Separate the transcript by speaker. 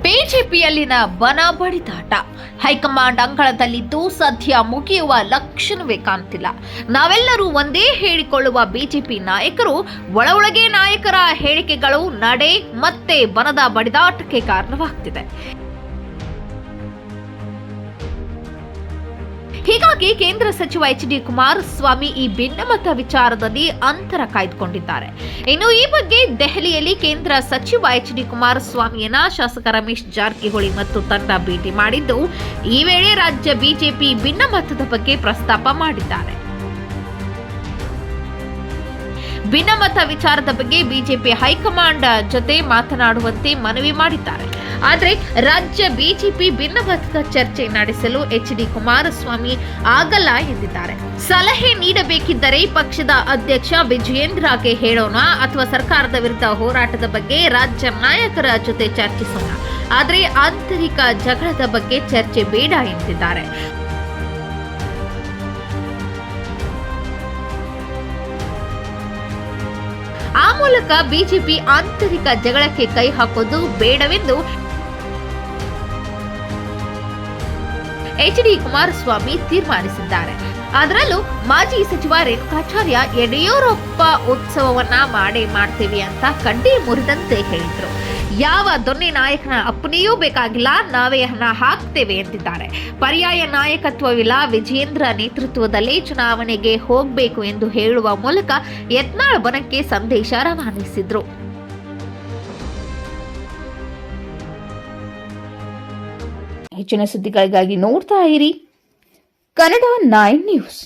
Speaker 1: ಬಿಜೆಪಿಯಲ್ಲಿನ ಬನ ಬಡಿದಾಟ ಹೈಕಮಾಂಡ್ ಅಂಗಳದಲ್ಲಿದ್ದು ಸದ್ಯ ಮುಗಿಯುವ ಲಕ್ಷಣವೇ ಕಾಣ್ತಿಲ್ಲ. ನಾವೆಲ್ಲರೂ ಒಂದೇ ಹೇಳಿಕೊಳ್ಳುವ ಬಿಜೆಪಿ ನಾಯಕರು ಒಳಗೆ ನಾಯಕರ ಹೇಳಿಕೆಗಳು ನಡೆ ಮತ್ತೆ ಬನದ ಬಡಿದಾಟಕ್ಕೆ ಕಾರಣವಾಗ್ತಿದೆ. ಹೀಗಾಗಿ ಕೇಂದ್ರ ಸಚಿವ ಎಚ್.ಡಿ. ಕುಮಾರಸ್ವಾಮಿ ಈ ಭಿನ್ನಮತ ವಿಚಾರದಲ್ಲಿ ಅಂತರ ಕಾಯ್ದುಕೊಂಡಿದ್ದಾರೆ. ಇನ್ನು ಈ ಬಗ್ಗೆ ದೆಹಲಿಯಲ್ಲಿ ಕೇಂದ್ರ ಸಚಿವ ಎಚ್.ಡಿ. ಕುಮಾರಸ್ವಾಮಿಯನ್ನ ಶಾಸಕ ರಮೇಶ್ ಜಾರಕಿಹೊಳಿ ಮತ್ತು ತಂಡ ಭೇಟಿ ಮಾಡಿದ್ದು, ಈ ವೇಳೆ ರಾಜ್ಯ ಬಿಜೆಪಿ ಭಿನ್ನಮತದ ಬಗ್ಗೆ ಪ್ರಸ್ತಾಪ ಮಾಡಿದ್ದಾರೆ. ಭಿನ್ನಮತ ವಿಚಾರದ ಬಗ್ಗೆ ಬಿಜೆಪಿ ಹೈಕಮಾಂಡ್ ಜೊತೆ ಮಾತನಾಡುವಂತೆ ಮನವಿ ಮಾಡಿದ್ದಾರೆ. ಆದರೆ ರಾಜ್ಯ ಬಿಜೆಪಿ ಭಿನ್ನಮತದ ಚರ್ಚೆ ನಡೆಸಲು ಎಚ್.ಡಿ. ಕುಮಾರಸ್ವಾಮಿ ಆಗಲ್ಲ ಎಂದಿದ್ದಾರೆ. ಸಲಹೆ ನೀಡಬೇಕಿದ್ದರೆ ಪಕ್ಷದ ಅಧ್ಯಕ್ಷ ವಿಜಯೇಂದ್ರಗೆ ಹೇಳೋಣ ಅಥವಾ ಸರ್ಕಾರದ ವಿರುದ್ಧ ಹೋರಾಟದ ಬಗ್ಗೆ ರಾಜ್ಯ ನಾಯಕರ ಜೊತೆ ಚರ್ಚಿಸೋಣ. ಆದರೆ ಆಂತರಿಕ ಜಗಳದ ಬಗ್ಗೆ ಚರ್ಚೆ ಬೇಡ ಎಂದಿದ್ದಾರೆ. ಆ ಮೂಲಕ ಬಿಜೆಪಿ ಆಂತರಿಕ ಜಗಳಕ್ಕೆ ಕೈ ಹಾಕೋದು ಬೇಡವೆಂದು ಎಚ್.ಡಿ. ಕುಮಾರಸ್ವಾಮಿ ತೀರ್ಮಾನಿಸಿದ್ದಾರೆ. ಅದರಲ್ಲೂ ಮಾಜಿ ಸಚಿವ ರೇಣುಕಾಚಾರ್ಯ ಯಡಿಯೂರಪ್ಪ ಉತ್ಸವವನ್ನ ಮಾಡ್ತೇವೆ ಅಂತ ಕಡ್ಡಿ ಮುರಿದಂತೆ ಹೇಳಿದ್ರು. ಯಾವ ದೊನ್ನೆ ನಾಯಕನ ಅಪ್ಪನೆಯೂ ಬೇಕಾಗಿಲ್ಲ, ನಾವೇ ಹಣ ಹಾಕ್ತೇವೆ ಎಂದಿದ್ದಾರೆ. ಪರ್ಯಾಯ ನಾಯಕತ್ವವಿಲ್ಲ, ವಿಜಯೇಂದ್ರ ನೇತೃತ್ವದಲ್ಲೇ ಚುನಾವಣೆಗೆ ಹೋಗಬೇಕು ಎಂದು ಹೇಳುವ ಮೂಲಕ ಯತ್ನಾಳ್ ಬನಕ್ಕೆ ಸಂದೇಶ ರವಾನಿಸಿದ್ರು. ಹೆಚ್ಚಿನ ಸುದ್ದಿಗಳಿಗಾಗಿ ನೋಡ್ತಾ ಇರಿ ಕನ್ನಡ 9 ನ್ಯೂಸ್.